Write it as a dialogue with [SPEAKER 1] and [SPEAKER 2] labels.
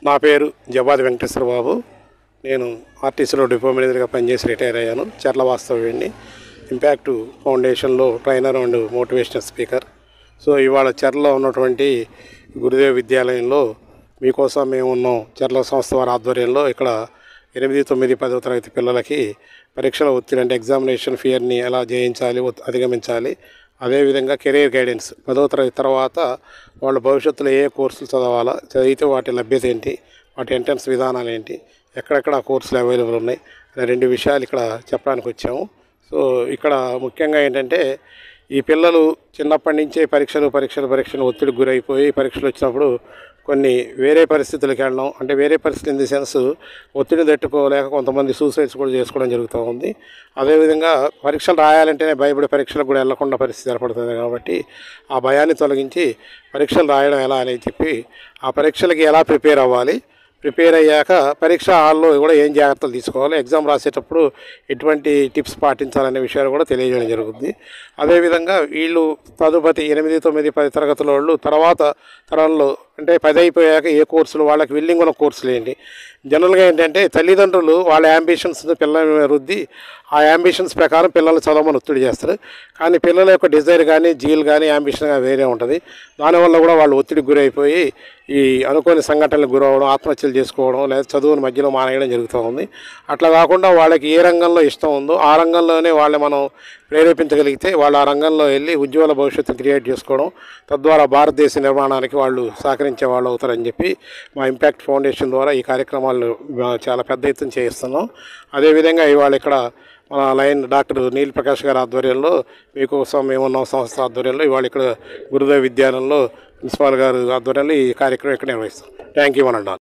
[SPEAKER 1] నా పేరు జబాది వెంకటేశ్వర బాబు. నేను ఆర్టీసీలో డిపో మేనేజర్గా పనిచేసి రిటైర్ అయ్యాను. చర్ల వాస్తవ్యండి. ఇంపాక్ట్ ఫౌండేషన్లో trainer and motivational speaker. So ఇవాళ చర్లలో ఉన్నటువంటి గురుదేవ్ విద్యాలయంలో మీకోసం మేము ఉన్నాం. చర్ల సంస్థ వారి ఆధ్వర్యంలో ఇక్కడ 8, 9, 10వ తరగతి పిల్లలకి పరీక్షల ఒత్తిడి అంటే ఎగ్జామినేషన్ ఫియర్ని ఎలా జయించాలి, అధిగమించాలి, అదేవిధంగా కెరీర్ గైడెన్స్ 10వ తరగతి తర్వాత వాళ్ళ భవిష్యత్తులో ఏ కోర్సులు చదవాలా, చదివితే వాటి లభ్యత ఏంటి, వాటి ఎంట్రన్స్ విధానాలు ఏంటి, ఎక్కడెక్కడ ఆ కోర్సులు అవైలబుల్ ఉన్నాయి అనే 2 విషయాలు ఇక్కడ చెప్పడానికి వచ్చాము. సో ఇక్కడ ముఖ్యంగా ఏంటంటే ఈ పిల్లలు చిన్నప్పటి నుంచే పరీక్షలు ఒత్తిడికి గురైపోయి పరీక్షలు వచ్చినప్పుడు కొన్ని వేరే పరిస్థితులకు వెళ్ళడం, అంటే వేరే పరిస్థితి ఇన్ ది సెన్స్ ఒత్తిడిని తట్టుకోలేక కొంతమంది సూసైడ్స్ కూడా చేసుకోవడం జరుగుతూ ఉంది. అదేవిధంగా పరీక్షలు రాయాలంటేనే భయపడి పరీక్షలకు కూడా వెళ్ళకుండా పరిస్థితి ఏర్పడుతుంది. కాబట్టి ఆ భయాన్ని తొలగించి పరీక్షలు రాయడం ఎలా అని చెప్పి ఆ పరీక్షలకి ఎలా ప్రిపేర్ అవ్వాలి, ప్రిపేర్ అయ్యాక పరీక్ష హాల్లో కూడా ఏం జాగ్రత్తలు తీసుకోవాలి, ఎగ్జామ్ రాసేటప్పుడు ఎటువంటి టిప్స్ పాటించాలనే విషయాలు కూడా తెలియజేయడం జరుగుతుంది. అదేవిధంగా వీళ్ళు తదుపరి 8, 9, 10 తరగతుల వాళ్ళు తర్వాత తరంలో అంటే 10 అయిపోయాక ఏ కోర్సులు వాళ్ళకి విల్లింగ్ ఉన్న కోర్సులు ఏంటి. జనరల్గా ఏంటంటే తల్లిదండ్రులు వాళ్ళ యాంబిషన్స్ పిల్లల రుద్ది ఆ యాంబిషన్స్ ప్రకారం పిల్లలు చదవమని ఒత్తిడి చేస్తారు. కానీ పిల్లల యొక్క డిజైర్ కానీ జీల్ కానీ యాంబిషన్ కానీ వేరే ఉంటుంది. దానివల్ల కూడా వాళ్ళు ఒత్తిడికి గురైపోయి ఈ అనుకోని సంఘటనలకు గురవడం, ఆత్మహత్యలు చేసుకోవడం లేదా చదువుని మధ్యలో మానేయడం జరుగుతూ ఉంది. అట్లా కాకుండా వాళ్ళకి ఏ రంగంలో ఇష్టం ఉందో ఆ రంగంలోనే వాళ్ళని మనం ప్రేరేపించగలిగితే వాళ్ళు ఆ రంగంలో వెళ్ళి ఉజ్వల భవిష్యత్తు క్రియేట్ చేసుకోవడం, తద్వారా భారతదేశ నిర్మాణానికి వాళ్ళు సహకరించే వాళ్ళు అవుతారని చెప్పి మా ఇంపాక్ట్ ఫౌండేషన్ ద్వారా ఈ కార్యక్రమాలు చాలా పెద్ద ఎత్తున చేయిస్తున్నాం. అదేవిధంగా ఇవాళ ఇక్కడ మన లైన్ డాక్టర్ నీల్ ప్రకాష్ గారి ఆధ్వర్యంలో మీకోసం మేమున్న సంస్థ ఆధ్వర్యంలో ఇవాళ ఇక్కడ గురుదేవ్ విద్యాలయంలో ప్రిన్సిపాల్ గారు ఆధ్వర్యంలో ఈ కార్యక్రమం ఇక్కడ నిర్వహిస్తాం. థ్యాంక్ యూ అనండి.